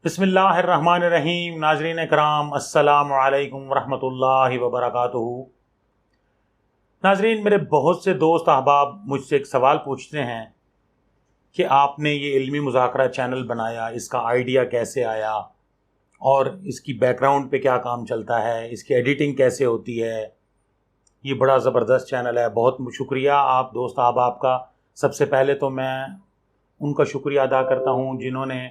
बिस्मिल्लाहिर्रहमानिर्रहीम। नाज़रीन कराम, अस्सलामु अलैकुम वरहमतुल्लाहि वबरकातुहू। नाज़रीन, मेरे बहुत से दोस्त अहबाब मुझसे एक सवाल पूछते हैं कि आपने ये इल्मी मुज़ाकरा चैनल बनाया, इसका आइडिया कैसे आया और इसकी बैकग्राउंड पे क्या काम चलता है, इसकी एडिटिंग कैसे होती है। ये बड़ा ज़बरदस्त चैनल है। बहुत शुक्रिया आप दोस्त अहबाब का। सबसे पहले तो मैं उनका शुक्रिया अदा करता हूँ जिन्होंने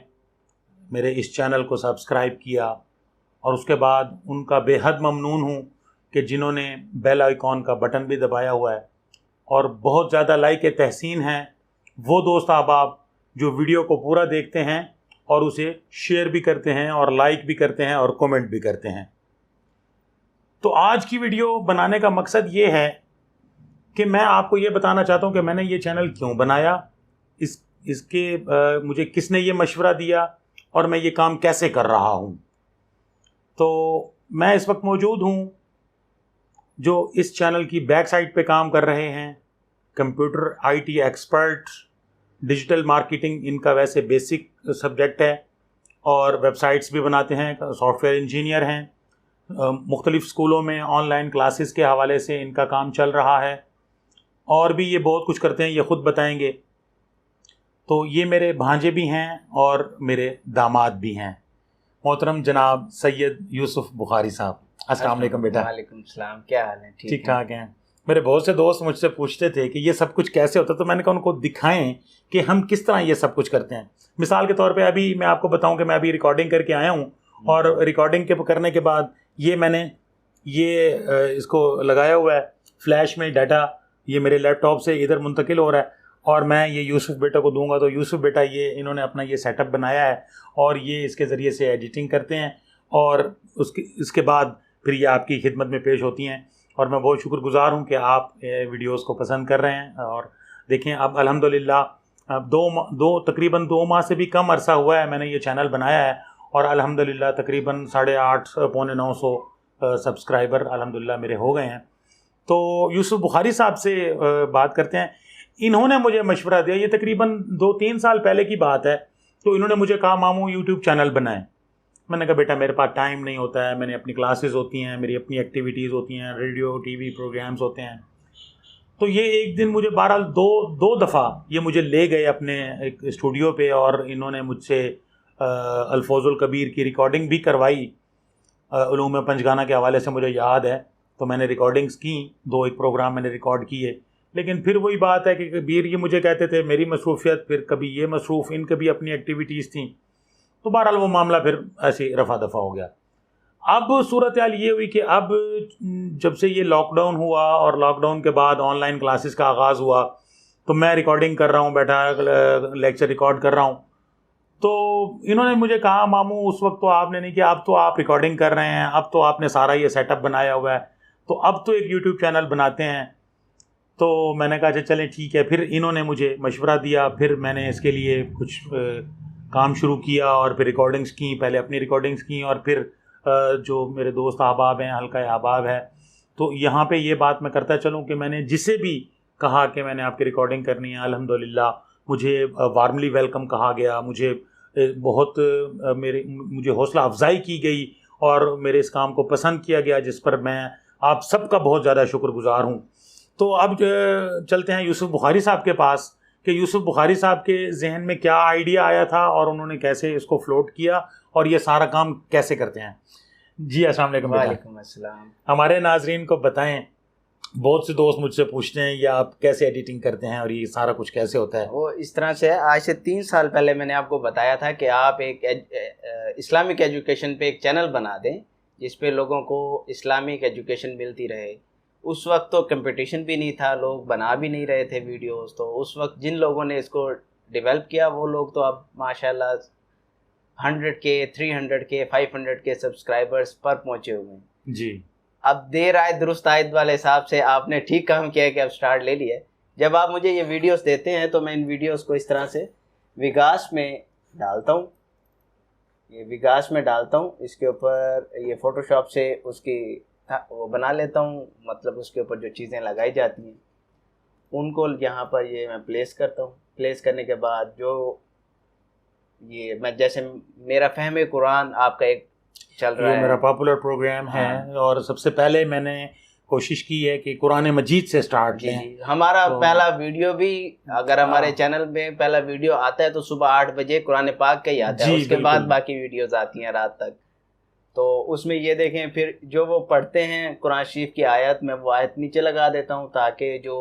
मेरे इस चैनल को सब्सक्राइब किया, और उसके बाद उनका बेहद ममनून हूँ कि जिन्होंने बेल आइकॉन का बटन भी दबाया हुआ है। और बहुत ज़्यादा लाइक तहसीन हैं वो दोस्त अहबाब जो वीडियो को पूरा देखते हैं और उसे शेयर भी करते हैं और लाइक भी करते हैं और कमेंट भी करते हैं। तो आज की वीडियो बनाने का मकसद ये है कि मैं आपको ये बताना चाहता हूँ कि मैंने ये चैनल क्यों बनाया, इसके मुझे किसने ये मशवरा दिया और मैं ये काम कैसे कर रहा हूँ। तो मैं इस वक्त मौजूद हूँ जो इस चैनल की बैक साइड पे काम कर रहे हैं, computer IT expert, digital marketing इनका वैसे बेसिक सब्जेक्ट है, और वेबसाइट्स भी बनाते हैं, सॉफ्टवेयर इंजीनियर हैं। मुख्तलिफ़ स्कूलों में ऑनलाइन क्लासेस के हवाले से इनका काम चल रहा है, और भी ये बहुत कुछ करते हैं, ये ख़ुद बताएंगे। तो ये मेरे भांजे भी हैं और मेरे दामाद भी हैं। मोहतरम जनाब सैयद यूसुफ बुखारी साहब, अस्सलाम वालेकुम बेटा। वालेकुम सलाम, क्या हाल है? ठीक ठाक हैं। मेरे बहुत से दोस्त मुझसे पूछते थे कि ये सब कुछ कैसे होता है, तो मैंने कहा उनको दिखाएं कि हम किस तरह ये सब कुछ करते हैं। मिसाल के तौर पे अभी मैं आपको बताऊं कि मैं अभी रिकॉर्डिंग करके आया हूं, और रिकॉर्डिंग के करने के बाद ये मैंने इसको लगाया हुआ है फ्लैश में डाटा, ये मेरे लैपटॉप से इधर मुंतकिल हो रहा है, और मैं ये यूसुफ बेटा को दूंगा। तो यूसुफ बेटा ये इन्होंने अपना ये सेटअप बनाया है और ये इसके ज़रिए से एडिटिंग करते हैं, और इसके बाद फिर ये आपकी खिदमत में पेश होती हैं। और मैं बहुत शुक्रगुज़ार हूँ कि आप वीडियोस को पसंद कर रहे हैं। और देखें, अब अल्हम्दुलिल्लाह तकरीबन 2 माह से भी कम अरसा हुआ है मैंने ये चैनल बनाया है, और अल्हम्दुलिल्लाह तकरीबन 850 पौने 900 सब्सक्राइबर अल्हम्दुलिल्लाह मेरे हो गए हैं। तो यूसुफ बुखारी साहब से बात करते हैं। इन्होंने मुझे मशवरा दिया, ये तकरीबन 2-3 साल पहले की बात है। तो इन्होंने मुझे कहा मामू यूट्यूब चैनल बनाएं। मैंने कहा बेटा मेरे पास टाइम नहीं होता है, मैंने अपनी क्लासेस होती हैं, मेरी अपनी एक्टिविटीज़ होती हैं, रेडियो टीवी प्रोग्राम्स होते हैं। तो ये एक दिन मुझे बहरहाल दो दफ़ा ये मुझे ले गए अपने एक स्टूडियो पे, और इन्होंने मुझसे अल्फोजुल कबीर की रिकॉर्डिंग भी करवाई। उलूम पंजगाना के हवाले से मुझे याद है, तो मैंने रिकॉर्डिंग्स की, 1 प्रोग्राम मैंने रिकॉर्ड किए। लेकिन फिर वही बात है कि कबीर ये मुझे कहते थे मेरी मसरूफियत, फिर कभी ये मसरूफ़, इनके भी अपनी एक्टिविटीज़ थी। तो बहरहाल वो मामला फिर ऐसे रफ़ा दफ़ा हो गया। अब सूरत हाल ये हुई कि अब जब से ये लॉकडाउन हुआ और लॉकडाउन के बाद ऑनलाइन क्लासेस का आगाज़ हुआ, तो मैं रिकॉर्डिंग कर रहा हूँ, बैठा लेक्चर रिकॉर्ड कर रहा हूँ। तो इन्होंने मुझे कहा मामू उस वक्त तो आपने नहीं किया, अब तो आप रिकॉर्डिंग कर रहे हैं, अब तो आपने सारा ये सेटअप बनाया हुआ है, तो अब तो एक यूट्यूब चैनल बनाते हैं। तो मैंने कहा अच्छा चलें ठीक है। फिर इन्होंने मुझे मशवरा दिया, फिर मैंने इसके लिए कुछ काम शुरू किया, और फिर रिकॉर्डिंग्स की, पहले अपनी रिकॉर्डिंग्स की, और फिर जो मेरे दोस्त अहबाब हैं, हल्का अहबाब है, तो यहाँ पे ये बात मैं करता चलूँ कि मैंने जिसे भी कहा कि मैंने आपकी रिकॉर्डिंग करनी है, अल्हम्दुलिल्लाह मुझे वार्मली वेलकम कहा गया, मुझे मुझे हौसला अफजाई की गई, और मेरे इस काम को पसंद किया गया, जिस पर मैं आप सबका बहुत ज़्यादा शुक्रगुज़ार हूँ। तो अब चलते हैं यूसुफ बुखारी साहब के पास कि यूसुफ बुखारी साहब के जहन में क्या आइडिया आया था और उन्होंने कैसे इसको फ्लोट किया और ये सारा काम कैसे करते हैं। जी अस्सलाम वालेकुम बेटा। वालेकुम अस्सलाम। हमारे नाजरीन को बताएं, बहुत से दोस्त मुझसे पूछते हैं ये आप कैसे एडिटिंग करते हैं और ये सारा कुछ कैसे होता है। वो इस तरह से है, आज से 3 साल पहले मैंने आपको बताया था कि आप एक इस्लामिक एजुकेशन पे एक चैनल बना दें जिस पे लोगों को इस्लामिक एजुकेशन मिलती रहे। उस वक्त तो कंपटीशन भी नहीं था, लोग बना भी नहीं रहे थे वीडियोस। तो उस वक्त जिन लोगों ने इसको डेवलप किया वो लोग तो अब माशाल्लाह 100K 300K 500K सब्सक्राइबर्स पर पहुंचे हुए हैं जी। अब देर आए दुरुस्त आयत वाले हिसाब से आपने ठीक काम किया कि अब स्टार्ट ले लिया। जब आप मुझे ये वीडियोस देते हैं तो मैं इन वीडियोस को इस तरह से विकास में डालता हूँ, ये विकास में डालता हूँ। इसके ऊपर ये फ़ोटोशॉप से उसकी वो बना लेता हूँ, मतलब उसके ऊपर जो चीज़ें लगाई जाती हैं उनको यहाँ पर ये मैं प्लेस करता हूँ। प्लेस करने के बाद जो ये मैं जैसे मेरा फहम कुरान आपका एक चल रहा है, मेरा पॉपुलर प्रोग्राम है। और सबसे पहले मैंने कोशिश की है कि कुरान मजीद से स्टार्ट लें। हमारा पहला वीडियो भी अगर हमारे चैनल में पहला वीडियो आता है तो सुबह 8 बजे कुरान पाक का ही आता है, उसके बाद बाकी वीडियोस आती हैं रात तक। तो उसमें ये देखें, फिर जो वो पढ़ते हैं कुरान शरीफ की आयत, में वो आयत नीचे लगा देता हूँ ताकि जो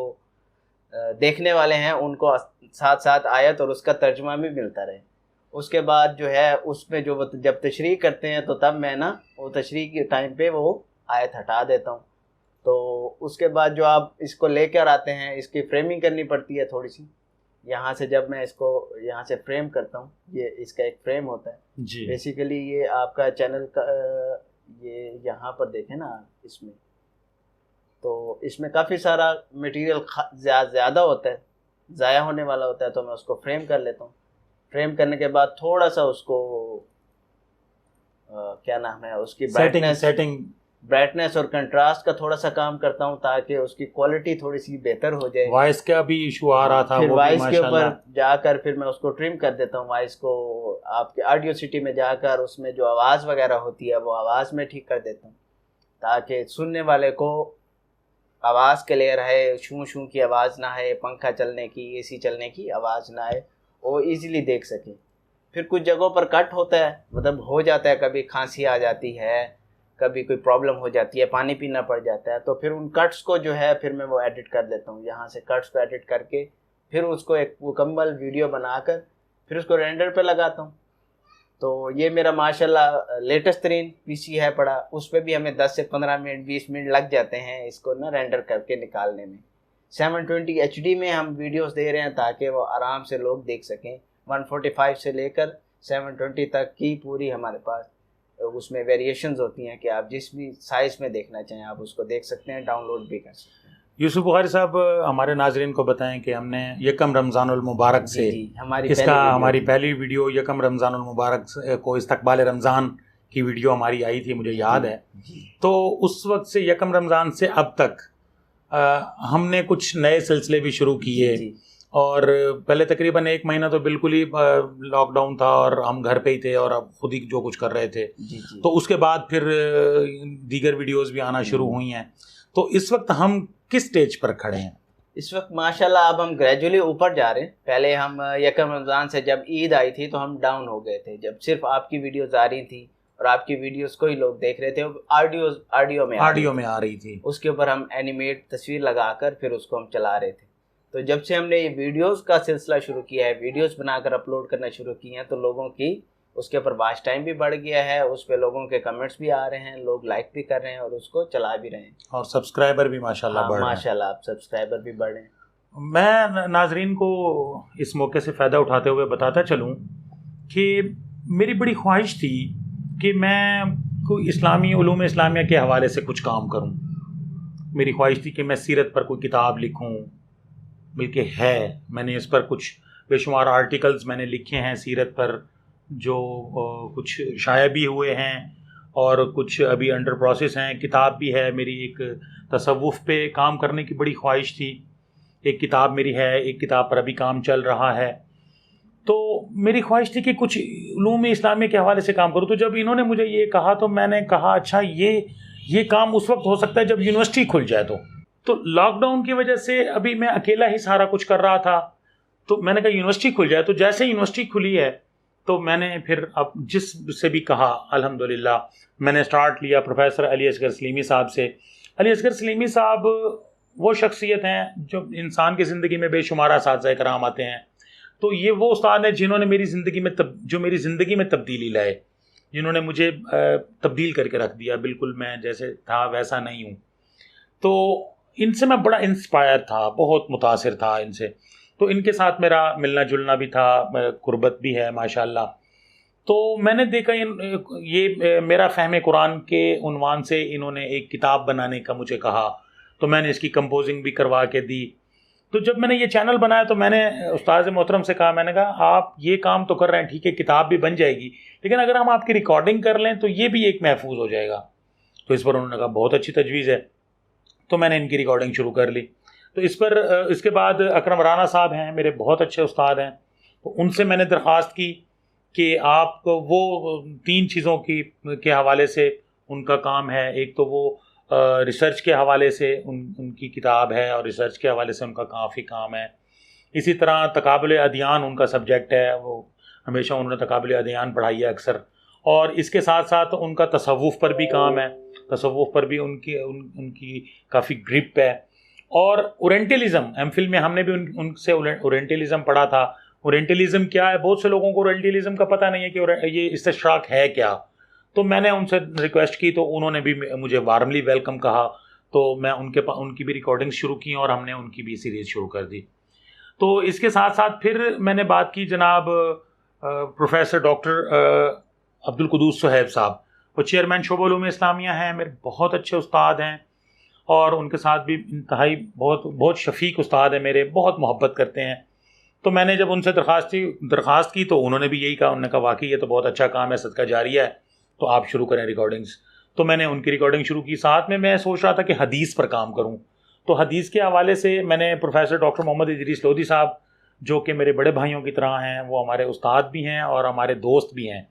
देखने वाले हैं उनको साथ साथ आयत और उसका तर्जुमा भी मिलता रहे। उसके बाद जो है उसमें जो जब तशरीह करते हैं तो तब मैं ना वो तशरीह के टाइम पे वो आयत हटा देता हूँ। तो उसके बाद जो आप इसको लेकर आते हैं, इसकी फ्रेमिंग करनी पड़ती है थोड़ी सी। यहाँ से जब मैं इसको यहाँ से फ्रेम करता हूँ, ये इसका एक फ्रेम होता है जी। बेसिकली ये आपका चैनल का ये यहाँ पर देखें ना, इसमें तो इसमें काफ़ी सारा मटेरियल ज़्यादा होता है, ज़ाया होने वाला होता है, तो मैं उसको फ्रेम कर लेता हूँ। फ्रेम करने के बाद थोड़ा सा उसको क्या नाम है उसकी ब्राइटनेस और कंट्रास्ट का थोड़ा सा काम करता हूँ ताकि उसकी क्वालिटी थोड़ी सी बेहतर हो जाए। वॉइस का भी इशू आ रहा था, फिर वॉइस के ऊपर जाकर फिर मैं उसको ट्रिम कर देता हूँ। वॉइस को आपके ऑडियो सिटी में जाकर उसमें जो आवाज़ वगैरह होती है वो आवाज़ में ठीक कर देता हूँ ताकि सुनने वाले को आवाज़ क्लियर है, शू शू की आवाज़ ना है, पंखा चलने की, एसी चलने की आवाज़ ना है, वो इजीली देख सके। फिर कुछ जगहों पर कट होता है, मतलब हो जाता है, कभी खांसी आ जाती है, कभी कोई प्रॉब्लम हो जाती है, पानी पीना पड़ जाता है, तो फिर उन कट्स को जो है फिर मैं वो एडिट कर देता हूँ। यहाँ से कट्स को एडिट करके फिर उसको एक मुकम्मल वीडियो बनाकर फिर उसको रेंडर पे लगाता हूँ। तो ये मेरा माशाल्लाह लेटेस्ट तरीन पीसी है पड़ा, उस पर भी हमें 10 से 15 मिनट 20 मिनट लग जाते हैं इसको ना रेंडर करके निकालने में। 720 HD में हम वीडियोस दे रहे हैं ताकि वो आराम से लोग देख सकें। 145 से लेकर 720 तक की पूरी हमारे पास उसमें वेरिएशंस होती हैं कि आप जिस भी साइज़ में देखना चाहें आप उसको देख सकते हैं, डाउनलोड भी कर सकते हैं। यूसुफ बुखारी साहब, हमारे नाजरीन को बताएं कि हमने यकम रमज़ानुल मुबारक से हमारी पहली वीडियो यकम रमज़ानुल मुबारक को इस्तकबाल रमज़ान की वीडियो हमारी आई थी, मुझे याद है। तो उस वक्त से यकम रमज़ान से अब तक हमने कुछ नए सिलसिले भी शुरू किए। और पहले तकरीबन 1 महीना तो बिल्कुल ही लॉकडाउन था और हम घर पे ही थे और अब खुद ही जो कुछ कर रहे थे। तो उसके बाद फिर दीगर वीडियोस भी आना शुरू हुई हैं। तो इस वक्त हम किस स्टेज पर खड़े हैं? इस वक्त माशाल्लाह अब हम ग्रेजुअली ऊपर जा रहे हैं। पहले हम यकम रमज़ान से जब ईद आई थी तो हम डाउन हो गए थे, जब सिर्फ आपकी वीडियोस आ रही थी और आपकी वीडियोस को ही लोग देख रहे थे, ऑडियो में आ रही थी। उसके ऊपर हम एनिमेट तस्वीर लगाकर फिर उसको हम चला रहे थे। तो जब से हमने ये वीडियोस का सिलसिला शुरू किया है, वीडियोस बनाकर अपलोड करना शुरू किए हैं, तो लोगों की उसके ऊपर वॉच टाइम भी बढ़ गया है, उस पर लोगों के कमेंट्स भी आ रहे हैं, लोग लाइक भी कर रहे हैं और उसको चला भी रहे हैं, और सब्सक्राइबर भी माशाल्लाह बढ़ रहे हैं। माशाल्लाह आप सब्सक्राइबर भी बढ़े। मैं नाजरीन को इस मौके से फ़ायदा उठाते हुए बताता चलूँ कि मेरी बड़ी ख्वाहिश थी कि मैं कोई इस्लामी उलूम इस्लामिया के हवाले से कुछ काम करूँ। मेरी ख्वाहिश थी कि मैं सीरत पर कोई किताब लिखूँ, बल्कि है, मैंने इस पर कुछ बेशुमार आर्टिकल्स मैंने लिखे हैं सीरत पर, जो कुछ शाया भी हुए हैं और कुछ अभी अंडर प्रोसेस हैं। किताब भी है मेरी, एक तसव्वुफ़ पे काम करने की बड़ी ख्वाहिश थी, एक किताब मेरी है, एक किताब पर अभी काम चल रहा है। तो मेरी ख्वाहिश थी कि कुछ उलूम इस्लामी के हवाले से काम करूँ। तो जब इन्होंने मुझे ये कहा तो मैंने कहा अच्छा ये काम उस वक्त हो सकता है जब यूनिवर्सिटी खुल जाए। तो लॉकडाउन की वजह से अभी मैं अकेला ही सारा कुछ कर रहा था, तो मैंने कहा यूनिवर्सिटी खुल जाए। तो जैसे यूनिवर्सिटी खुली है तो मैंने फिर अब जिससे भी कहा अल्हम्दुलिल्लाह मैंने स्टार्ट लिया प्रोफेसर अली असगर सलीमी साहब से। अली असगर सलीमी साहब वो शख्सियत हैं जो इंसान की ज़िंदगी में बेशुमार असातिज़ा कराम आते हैं। तो ये वो उस्ताद हैं जिन्होंने मेरी ज़िंदगी में तब्दीली लाए, जिन्होंने मुझे तब्दील करके रख दिया, बिल्कुल मैं जैसे था वैसा नहीं हूँ। तो इनसे मैं बड़ा इंस्पायर था, बहुत मुतासिर था इनसे। तो इनके साथ मेरा मिलना जुलना भी था, कुर्बत भी है माशाल्लाह। तो मैंने देखा ये मेरा फ़हम कुरान के उन्वान से इन्होंने एक किताब बनाने का मुझे कहा, तो मैंने इसकी कंपोजिंग भी करवा के दी। तो जब मैंने ये चैनल बनाया तो मैंने उस्ताद मोहतरम से कहा, मैंने कहा आप ये काम तो कर रहे हैं, ठीक है किताब भी बन जाएगी, लेकिन अगर हम आपकी रिकॉर्डिंग कर लें तो ये भी एक महफूज हो जाएगा। तो इस पर उन्होंने कहा बहुत अच्छी तजवीज़ है। तो मैंने इनकी रिकॉर्डिंग शुरू कर ली। तो इसके बाद अकरम राना साहब हैं, मेरे बहुत अच्छे उस्ताद हैं, तो उनसे मैंने दरख्वास्त की कि आपको वो 3 चीज़ों की के हवाले से उनका काम है। एक तो वो रिसर्च के हवाले से उनकी किताब है और रिसर्च के हवाले से उनका काफ़ी काम है। इसी तरह तकाबुल अदियान उनका सब्जेक्ट है, वो हमेशा उन्होंने तकाबुल अदियान पढ़ाई है अक्सर। और इसके साथ साथ उनका तसव्वुफ़ पर भी काम है, तसव्वुफ़ पर भी उनकी काफ़ी ग्रिप है। और ओरेंटलिज़म, एमफिल में हमने भी उनसे ओरेंटलिज़म पढ़ा था। ओरेंटलिज़म क्या है, बहुत से लोगों को ओरेंटलिज़म का पता नहीं है कि ये इस्तिशराक है क्या। तो मैंने उनसे रिक्वेस्ट की तो उन्होंने भी मुझे वार्मली वेलकम कहा, तो मैं उनकी भी रिकॉर्डिंग शुरू की और हमने उनकी भी सीरीज़ शुरू कर दी। तो इसके साथ साथ फिर मैंने बात की जनाब प्रोफेसर डॉक्टर अब्दुल कुदूस सुहैब साहब, वो चेयरमैन शोबा उलूम इस्लामिया हैं, मेरे बहुत अच्छे उस्ताद हैं और उनके साथ भी इंतहाई बहुत शफीक उस्ताद हैं मेरे, बहुत मोहब्बत करते हैं। तो मैंने जब उनसे दरख्वास्त की तो उन्होंने भी यही कहा, उन्होंने कहा वाकई ये तो बहुत अच्छा काम है, सदका जारिया है, तो आप शुरू करें रिकॉर्डिंग्स। तो मैंने उनकी रिकॉर्डिंग शुरू की। साथ में मैं सोच रहा था कि हदीस पर काम करूं, तो हदीस के हवाले से मैंने प्रोफेसर डॉक्टर मोहम्मद इदरीस लोधी साहब, जो कि मेरे बड़े भाइयों की तरह हैं, वो हमारे उस्ताद भी हैं और हमारे दोस्त भी हैं,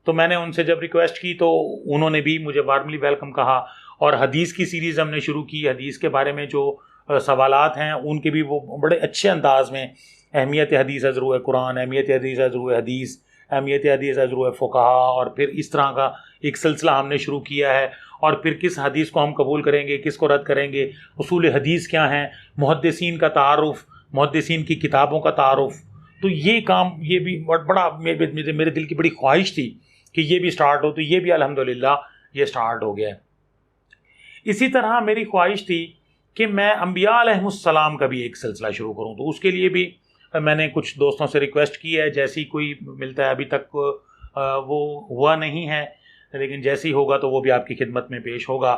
तो मैंने उनसे जब रिक्वेस्ट की तो उन्होंने भी मुझे वार्मली वेलकम कहा और हदीस की सीरीज़ हमने शुरू की। हदीस के बारे में जो सवालात हैं उनके भी वो बड़े अच्छे अंदाज में, अहमियत हदीस अज़रू कुरान, अहमियत हदीस अज़रू हदीस, अहमियत हदीस अज़रू फ़ुक़हा, और फिर इस तरह का एक सिलसिला हमने शुरू किया है। और फिर किस हदीस को हम कबूल करेंगे, किसको रद्द करेंगे, उसूल हदीस क्या हैं, मुहद्दिसीन का तारुफ़, मुहद्दिसीन की किताबों का तारुफ़। तो ये काम, ये भी बड़ा मेरे दिल की बड़ी ख्वाहिश थी कि ये भी स्टार्ट हो, तो ये भी अल्हम्दुलिल्लाह ये स्टार्ट हो गया। इसी तरह मेरी ख्वाहिश थी कि मैं अंबिया अलैहिमुस्सलाम का भी एक सिलसिला शुरू करूं, तो उसके लिए भी मैंने कुछ दोस्तों से रिक्वेस्ट की है। जैसे ही कोई मिलता है, अभी तक वो हुआ नहीं है, लेकिन जैसे ही होगा तो वो भी आपकी खिदमत में पेश होगा।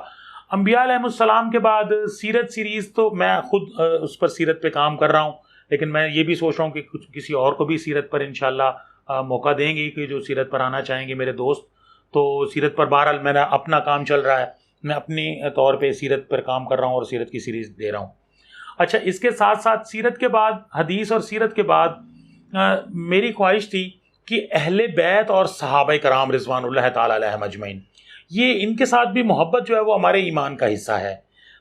अंबिया अलैहिमुस्सलाम के बाद सीरत सीरीज़ तो मैं खुद उस पर सीरत पे काम कर रहा हूँ, लेकिन मैं ये भी सोच रहा हूँ कि किसी और को भी सीरत पर इंशाल्लाह मौका देंगे कि जो सीरत पर आना चाहेंगे मेरे दोस्त। तो सीरत पर बहरहाल मेरा अपना काम चल रहा है, मैं अपनी तौर पे सीरत पर काम कर रहा हूँ और सीरत की सीरीज़ दे रहा हूँ। अच्छा, इसके साथ साथ सीरत के बाद, हदीस और सीरत के बाद मेरी ख्वाहिश थी कि अहले बैत और सहाबा कराम रिज़वानुल्लाह ताला अलैहिम अजमईन, ये इनके साथ भी मोहब्बत जो है वो हमारे ईमान का हिस्सा है।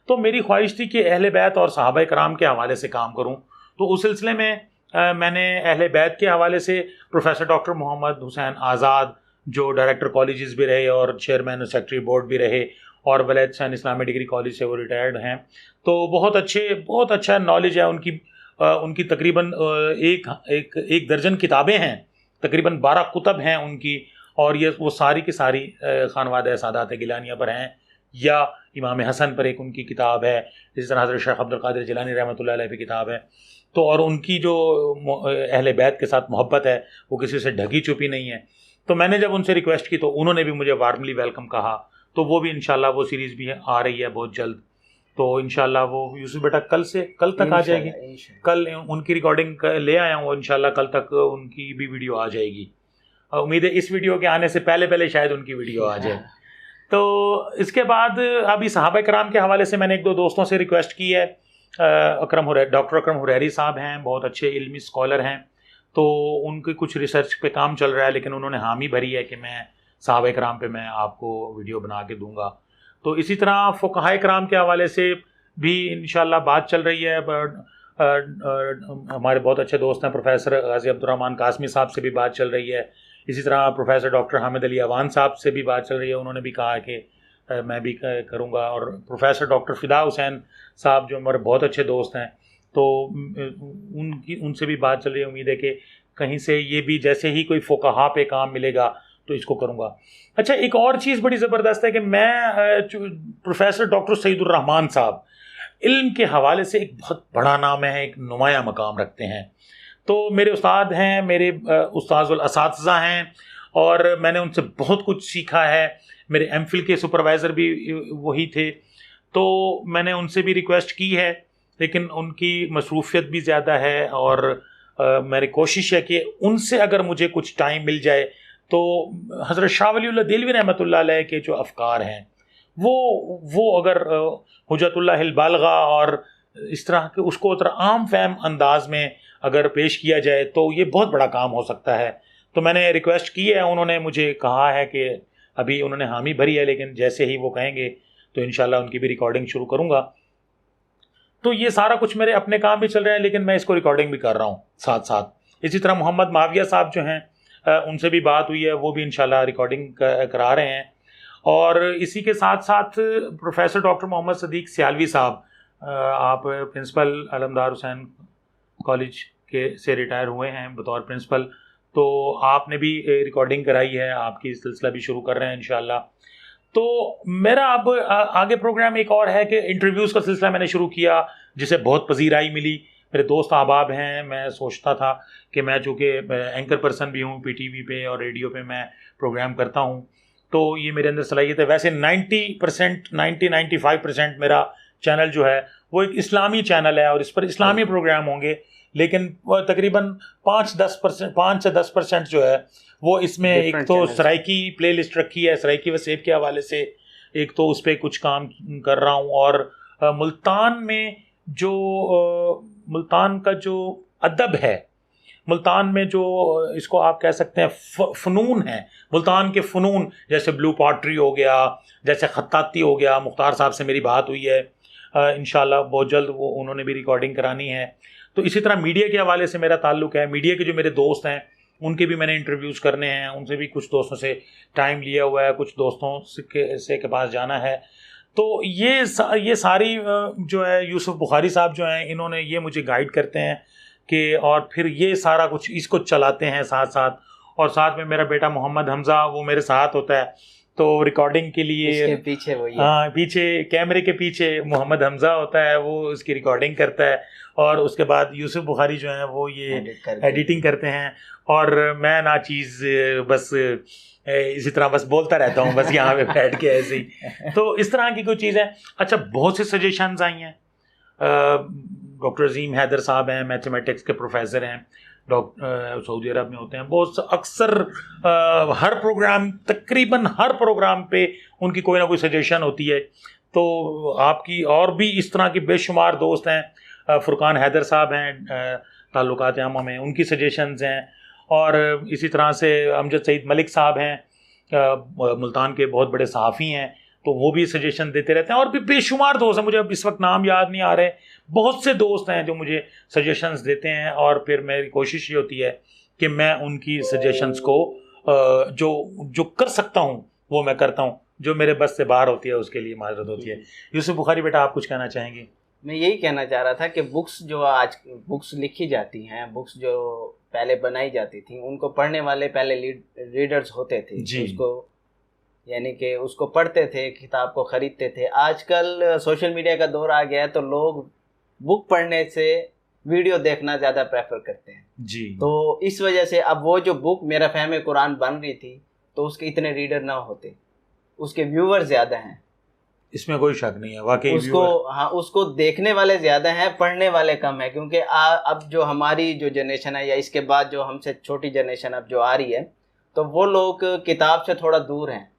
तो मेरी ख्वाहिश थी कि अहले बैत और सहाबा कराम के हवाले से काम करूँ। तो उस सिलसिले में मैंने अहले बैत के हवाले से प्रोफेसर डॉक्टर मोहम्मद हुसैन आज़ाद, जो डायरेक्टर कॉलेजेस भी रहे और चेयरमैन और सेक्रेटरी बोर्ड भी रहे, और वलैद हुसैन इस्लामी डिग्री कॉलेज से वो रिटायर्ड हैं, तो बहुत अच्छा नॉलेज है उनकी। उनकी तकरीबन एक दर्जन किताबें हैं, तकरीबन 12 कुतब हैं उनकी, और ये वो सारी की सारी खानवाद सादात गिलानिया पर हैं, या इमाम हसन पर एक उनकी किताब है, इसी तरह हज़रत शेख अब्दुल कादिर जिलानी रहमतुल्लाह अलैह की किताब है। तो और उनकी जो अहले बैत के साथ मोहब्बत है वो किसी से ढकी छुपी नहीं है। तो मैंने जब उनसे रिक्वेस्ट की तो उन्होंने भी मुझे वार्मली वेलकम कहा। तो वो भी इंशाल्लाह वो सीरीज़ भी आ रही है बहुत जल्द। तो इंशाल्लाह वो यूसुफ बेटा कल तक आ जाएगी। कल उनकी रिकॉर्डिंग ले आया हूँ, इंशाल्लाह कल तक उनकी भी वीडियो आ जाएगी। उम्मीद है इस वीडियो के आने से पहले शायद उनकी वीडियो आ जाए। तो इसके बाद अभी सहाबा कराम के हवाले से मैंने 1-2 दोस्तों से रिक्वेस्ट की है। डॉक्टर अकरम हुरैरी साहब हैं, बहुत अच्छे इल्मी स्कॉलर हैं, तो उनके कुछ रिसर्च पे काम चल रहा है, लेकिन उन्होंने हामी भरी है कि मैं सहाबा कराम पे मैं आपको वीडियो बना के दूंगा। तो इसी तरह फ़ुक़हा कराम के हवाले से भी इंशाल्लाह बात चल रही है। हमारे बहुत अच्छे दोस्त हैं प्रोफेसर गाजी अब्दुर्रहमान कासमी साहब से भी बात चल रही है। इसी तरह प्रोफेसर डॉक्टर हामिद अली अवान साहब से भी बात चल रही है, उन्होंने भी कहा कि मैं भी करूँगा। और प्रोफेसर डॉक्टर फ़िदा हुसैन साहब जो हमारे बहुत अच्छे दोस्त हैं, तो उनसे भी बात चल रही है। उम्मीद है कि कहीं से ये भी जैसे ही कोई फ़ुक़हा पे काम मिलेगा तो इसको करूँगा। अच्छा, एक और चीज़ बड़ी ज़बरदस्त है कि मैं प्रोफेसर डॉक्टर सईदुर्रहमान साहब इल्म के हवाले से एक बहुत बड़ा नाम है, एक नुमायाँ मकाम रखते हैं। तो मेरे उस्ताद हैं, मेरे उस्ताज़ुल असातिज़ा हैं, और मैंने उनसे बहुत कुछ सीखा है। मेरे एमफिल के सुपरवाइज़र भी वही थे, तो मैंने उनसे भी रिक्वेस्ट की है, लेकिन उनकी मसरूफ़ियत भी ज़्यादा है। और मेरी कोशिश है कि उनसे अगर मुझे कुछ टाइम मिल जाए तो हज़रत शाह वलीउल्लाह देलवी रहमतुल्लाह अलैह के जो अफ़कार हैं वो अगर हुज्जतुल्लाहिल बालिग़ा और इस तरह के उसको आम फहम अंदाज में अगर पेश किया जाए तो ये बहुत बड़ा काम हो सकता है। तो मैंने रिक्वेस्ट की है, उन्होंने मुझे कहा है कि अभी उन्होंने हामी भरी है, लेकिन जैसे ही वो कहेंगे तो इंशाल्लाह उनकी भी रिकॉर्डिंग शुरू करूँगा। तो ये सारा कुछ मेरे अपने काम भी चल रहे हैं, लेकिन मैं इसको रिकॉर्डिंग भी कर रहा हूँ साथ साथ। इसी तरह मोहम्मद माविया साहब जो हैं, उनसे भी बात हुई है, वो भी इंशाल्लाह रिकॉर्डिंग करा रहे हैं। और इसी के साथ साथ प्रोफेसर डॉक्टर मोहम्मद सदीक सियालवी साहब, आप प्रिंसिपल अलमदार हुसैन कॉलेज के से रिटायर हुए हैं बतौर प्रिंसिपल, तो आपने भी रिकॉर्डिंग कराई है, आपकी सिलसिला भी शुरू कर रहे हैं इंशाल्लाह। तो मेरा अब आगे प्रोग्राम एक और है कि इंटरव्यूज़ का सिलसिला मैंने शुरू किया, जिसे बहुत पजीराई मिली। मेरे दोस्त अहबाब हैं, मैं सोचता था कि मैं चूँकि एंकर पर्सन भी हूँ, पीटीवी पे और रेडियो पे मैं प्रोग्राम करता हूँ, तो ये मेरे अंदर सलाहियत है। वैसे 90% मेरा चैनल जो है वो एक इस्लामी चैनल है और इस पर इस्लामी प्रोग्राम होंगे, लेकिन तकरीबन 5 से 10% जो है वो इसमें एक तो सराइकी प्लेलिस्ट रखी है, सराइकी वसेब के हवाले से, एक तो उस पर कुछ काम कर रहा हूँ। और मुल्तान में जो मुल्तान का जो अदब है, मुल्तान में जो इसको आप कह सकते हैं फ़नून है, मुल्तान के फ़नून, जैसे ब्लू पॉटरी हो गया, जैसे खत्ताती हो गया, मुख्तार साहब से मेरी बात हुई है, इंशाल्लाह बहुत जल्द वो उन्होंने भी रिकॉर्डिंग करानी है। तो इसी तरह मीडिया के हवाले से मेरा ताल्लुक़ है, मीडिया के जो मेरे दोस्त हैं उनके भी मैंने इंटरव्यूज़ करने हैं, उनसे भी कुछ दोस्तों से टाइम लिया हुआ है, कुछ दोस्तों के पास जाना है। तो ये सारी जो है यूसुफ बुखारी साहब जो हैं, इन्होंने ये मुझे गाइड करते हैं कि, और फिर ये सारा कुछ इसको चलाते हैं साथ साथ। और साथ में मेरा बेटा मोहम्मद हमज़ा वो मेरे साथ होता है, तो रिकॉर्डिंग के लिए इसके पीछे वही है। हाँ, पीछे कैमरे के पीछे मोहम्मद हमज़ा होता है, वो उसकी रिकॉर्डिंग करता है। और उसके बाद यूसुफ बुखारी जो हैं वो ये एडिटिंग करते हैं, और मैं ना चीज़ बस इसी तरह बस बोलता रहता हूँ, बस यहाँ पे बैठ के ऐसे ही। तो इस तरह की कोई चीज़ है। अच्छा, बहुत सी सजेशंस आई हैं। डॉक्टर अजीम हैदर साहब हैं, मैथमेटिक्स के प्रोफेसर हैं, सऊदी अरब में होते हैं, बहुत अक्सर हर प्रोग्राम, तकरीबन हर प्रोग्राम पे उनकी कोई ना कोई सजेशन होती है। तो आपकी और भी इस तरह के बेशुमार दोस्त हैं, फुरकान हैदर साहब हैं ताल्लुकात आमा में, उनकी सजेशंस हैं। और इसी तरह से अमजद सईद मलिक साहब हैं, मुल्तान के बहुत बड़े सहाफ़ी हैं, तो वो भी सजेशन देते रहते हैं। और भी बेशुमार दोस्त हैं, मुझे अब इस वक्त नाम याद नहीं आ रहे, बहुत से दोस्त हैं जो मुझे सजेशंस देते हैं। और फिर मेरी कोशिश ये होती है कि मैं उनकी सजेशंस को जो कर सकता हूँ वो मैं करता हूँ, जो मेरे बस से बाहर होती है उसके लिए माजरत होती है। यूसुफ बुखारी बेटा, आप कुछ कहना चाहेंगे? मैं यही कहना चाह रहा था कि बुक्स जो आज बुक्स लिखी जाती हैं, बुक्स जो पहले बनाई जाती थी, उनको पढ़ने वाले पहले रीडर्स होते थे, उसको यानी कि उसको पढ़ते थे, किताब को ख़रीदते थे। आजकल सोशल मीडिया का दौर आ गया है, तो लोग बुक पढ़ने से वीडियो देखना ज़्यादा प्रेफर करते हैं जी। तो इस वजह से अब वो जो बुक मेरा फ़हम कुरान बन रही थी, तो उसके इतने रीडर ना होते, उसके व्यूवर ज़्यादा हैं, इसमें कोई शक नहीं है वाकई। उसको देखने वाले ज़्यादा हैं, पढ़ने वाले कम है। क्योंकि अब जो हमारी जो जनरेशन है, या इसके बाद जो हमसे छोटी जनरेशन अब जो आ रही है, तो वो लोग किताब से थोड़ा दूर हैं।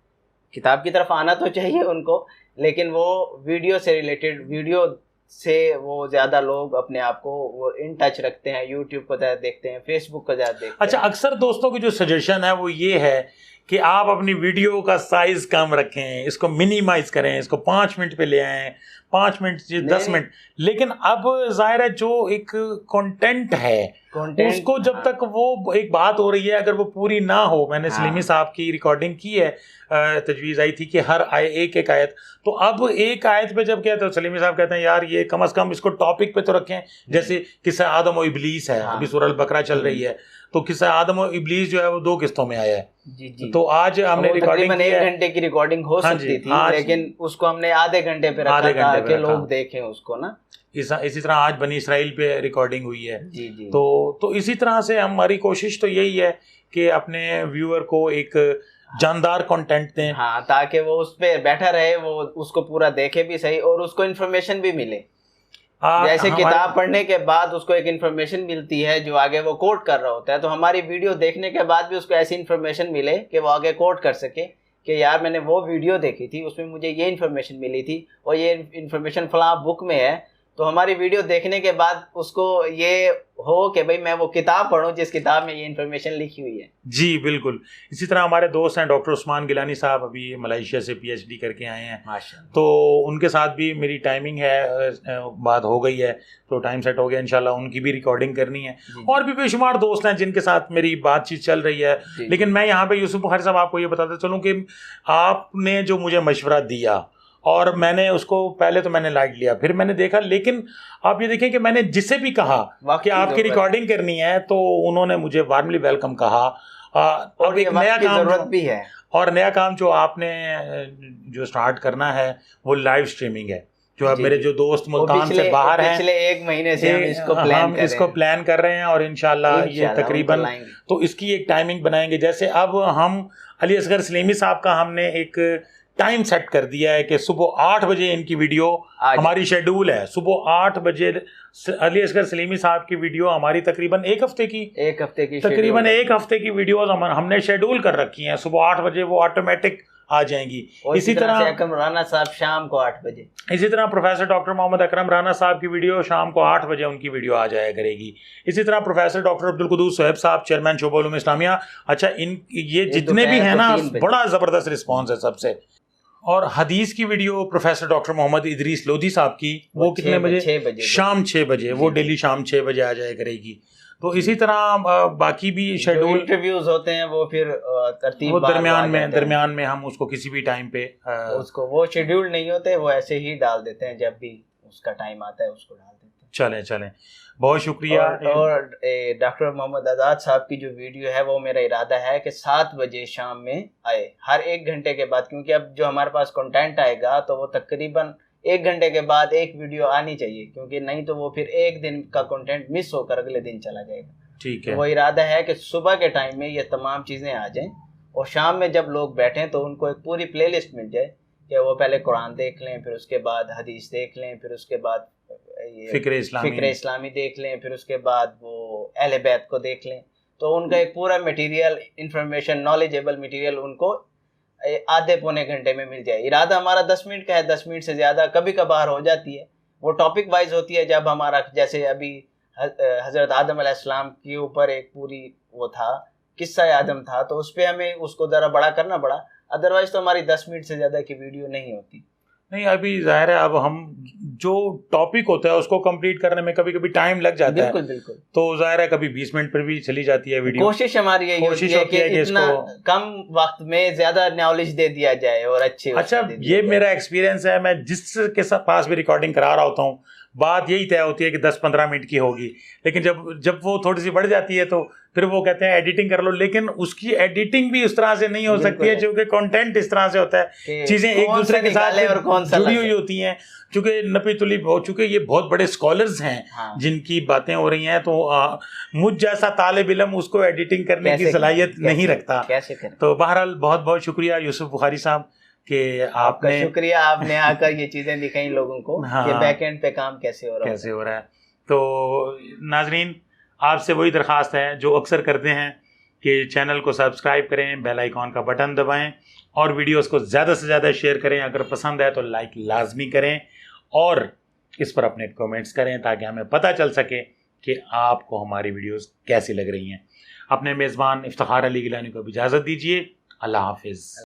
किताब की तरफ आना तो चाहिए उनको, लेकिन वो वीडियो से रिलेटेड, वीडियो से वो ज़्यादा लोग अपने आप को वो इन टच रखते हैं, यूट्यूब को ज़्यादा देखते हैं, फेसबुक को ज़्यादा देखते हैं। अच्छा, अक्सर दोस्तों की जो सजेशन है वो ये है कि आप अपनी वीडियो का साइज़ कम रखें, इसको मिनिमाइज़ करें, इसको 5 मिनट पे ले आएँ, 5 मिनट 10 मिनट। लेकिन अब ज़ाहिर है जो एक कंटेंट है, उसको जब तक वो एक बात हो रही है, अगर वो पूरी ना हो, मैंने सलीमी साहब की रिकॉर्डिंग की है, तजवीज़ आई थी कि हर एक आयत, तो अब एक आयत पे जब कहते हैं सलीमी साहब कहते हैं यार ये कम से कम इसको टॉपिक पे तो रखें। जैसे किस्सा आदम और इब्लीस है, अभी सूरह अल बकरा चल रही है, तो किस्सा आदम और इब्लीस जो है वो 2 किस्तों में आया है। जी। तो आज हमने रिकॉर्डिंग 1 घंटे की रिकॉर्डिंग हो सकती थी, लेकिन उसको हमने आधे घंटे पे रखा ताकि लोग देखें उसको ना। इसी तरह आज बनी इसराइल पे रिकॉर्डिंग हुई है। जी। तो इसी तरह से हमारी कोशिश तो यही है कि अपने व्यूअर को एक जानदार कंटेंट दें, हाँ, ताकि वो उस पे बैठा रहे, वो उसको पूरा देखे भी सही और उसको इन्फॉर्मेशन भी मिले। जैसे किताब पढ़ने के बाद उसको एक इन्फॉर्मेशन मिलती है जो आगे वो कोट कर रहा होता है, तो हमारी वीडियो देखने के बाद भी उसको ऐसी इन्फॉर्मेशन मिले कि वो आगे कोट कर सके कि यार मैंने वो वीडियो देखी थी, उसमें मुझे ये इन्फॉर्मेशन मिली थी और ये इन्फॉर्मेशन फलां बुक में है, तो हमारी वीडियो देखने के बाद उसको ये हो कि भाई मैं वो किताब पढूं जिस किताब में ये इन्फॉर्मेशन लिखी हुई है। जी बिल्कुल। इसी तरह हमारे दोस्त हैं डॉक्टर उस्मान गिलानी साहब, अभी मलेशिया से PhD करके आए हैं, माशाल्लाह। तो उनके साथ भी मेरी टाइमिंग है, बात हो गई है, तो टाइम सेट हो गया, इंशाल्लाह उनकी भी रिकॉर्डिंग करनी है। और भी बेशुमार दोस्त हैं जिनके साथ मेरी बातचीत चल रही है। लेकिन मैं यहाँ पे यूसुफ बुखारी साहब आपको ये बताता चलूँ कि आपने जो मुझे मशवरा दिया और मैंने उसको पहले तो मैंने लाइट लिया, फिर मैंने देखा, लेकिन आप ये देखें कि मैंने जिसे भी कहा कि आपकी रिकॉर्डिंग करनी है तो उन्होंने मुझे वार्मली वेलकम कहा। अब एक नया काम भी है, और नया काम जो आपने जो स्टार्ट करना है वो लाइव स्ट्रीमिंग है, जो अब मेरे जो दोस्त मुल्तान से बाहर हैं, पिछले 1 महीने से हम इसको प्लान कर रहे हैं और इंशाल्लाह ये तकरीबन तो इसकी एक टाइमिंग बनाएंगे। जैसे अब हम अली असगर सलीमी साहब का हमने एक टाइम सेट कर दिया है कि सुबह 8 बजे इनकी वीडियो हमारी शेड्यूल है, सुबह 8 बजे अली असगर सलीमी साहब की वीडियो हमारी तकरीबन एक हफ्ते की तकरीबन एक हफ्ते की वीडियोस हमने शेड्यूल कर रखी हैं, सुबह 8 बजे वो ऑटोमेटिक आ जाएंगी। इसी तरह अकरम राना साहब शाम को 8 बजे, इसी तरह प्रोफेसर डॉक्टर मोहम्मद अकरम राना साहब की वीडियो शाम को 8 बजे उनकी वीडियो आ जाया करेगी। इसी तरह प्रोफेसर डॉक्टर अब्दुल कुद्दूस सोहेब साहब, चेयरमैन शोबा उलूम इस्लामिया, अच्छा ये जितने भी हैं ना बड़ा ज़बरदस्त रिस्पॉन्स है सबसे। और हदीस की video professor doctor Mohammad Idris Lodhi साहब की वो कितने बजे? शाम 6 बजे, वो डेली शाम 6 बजे आ जाया करेगी। तो इसी तरह बाकी भी शेड्यूल इंटरव्यूज होते हैं वो फिर तरतीब वो दरमियान में हम उसको किसी भी टाइम पे उसको वो शेड्यूल नहीं होते, वो ऐसे ही डाल देते हैं, जब भी उसका टाइम आता है उसको डाल देते हैं। चलें बहुत शुक्रिया। और डॉक्टर मोहम्मद आज़ाद साहब की जो वीडियो है वो मेरा इरादा है कि 7 बजे शाम में आए, हर 1 घंटे के बाद, क्योंकि अब जो हमारे पास कंटेंट आएगा तो वो तकरीबन 1 घंटे के बाद एक वीडियो आनी चाहिए, क्योंकि नहीं तो वो फिर एक दिन का कंटेंट मिस होकर अगले दिन चला जाएगा। ठीक है। वो इरादा है कि सुबह के टाइम में ये तमाम चीज़ें आ जाएं और शाम में जब लोग बैठें तो उनको एक पूरी प्लेलिस्ट मिल जाए कि वो पहले कुरान देख लें, फिर उसके बाद हदीस देख लें, फिर उसके बाद फिक्र इस्लामी देख लें, फिर उसके बाद वो अहले बैत को देख लें। तो उनका एक पूरा मटेरियल, इंफॉर्मेशन, नॉलेजेबल मटेरियल उनको आधे पौने घंटे में मिल जाए। इरादा हमारा 10 मिनट का है, 10 मिनट से ज़्यादा कभी कभार हो जाती है, वो टॉपिक वाइज होती है। जब हमारा जैसे अभी हज़रत आदम अलैहिस्सलाम के ऊपर एक पूरी वो था, किस्सा आदम था, तो उस पर हमें उसको ज़रा बड़ा करना पड़ा, अदरवाइज तो हमारी 10 मिनट से ज़्यादा की वीडियो नहीं होती। नहीं, अभी जाहिर है अब हम जो टॉपिक होता है उसको कंप्लीट करने में कभी कभी टाइम लग जाता है, बिल्कुल। तो जाहिर है कभी 20 मिनट पर भी चली जाती है वीडियो। कोशिश हमारी यही होती है कि इतना कम वक्त में ज्यादा नॉलेज दे दिया जाए और अच्छे। अच्छा, ये मेरा एक्सपीरियंस है, मैं जिसके पास भी रिकॉर्डिंग करा रहा होता हूँ बात यही तय होती है कि 10-15 मिनट की होगी, लेकिन जब वो थोड़ी सी बढ़ जाती है तो फिर वो कहते हैं एडिटिंग कर लो, लेकिन उसकी एडिटिंग भी उस तरह से नहीं हो सकती है, क्योंकि कंटेंट इस तरह से होता है, चीजें एक दूसरे के साथ जुड़ी हुई होती हैं। चूंकि नपी तुली हो चुके ये बहुत बड़े स्कॉलर्स हैं जिनकी बातें हो रही हैं, तो मुझ जैसा तालिब इल्म उसको एडिटिंग करने की सलाहियत नहीं रखता। तो बहरहाल बहुत बहुत शुक्रिया यूसुफ बुखारी साहब कि आपने शुक्रिया, आपने आकर ये चीजें दिखाई लोगों को कि बैकएंड पे काम कैसे हो रहा है। तो नाजरीन, आपसे वही दरख्वास्त है जो अक्सर करते हैं कि चैनल को सब्सक्राइब करें, बेल आइकॉन का बटन दबाएं और वीडियोस को ज़्यादा से ज़्यादा शेयर करें। अगर पसंद है तो लाइक लाजमी करें और इस पर अपने कमेंट्स करें ताकि हमें पता चल सके कि आपको हमारी वीडियोस कैसी लग रही हैं। अपने मेज़बान इफ्तिखार अली गिलानी को भी इजाज़त दीजिए। अल्लाह हाफिज़।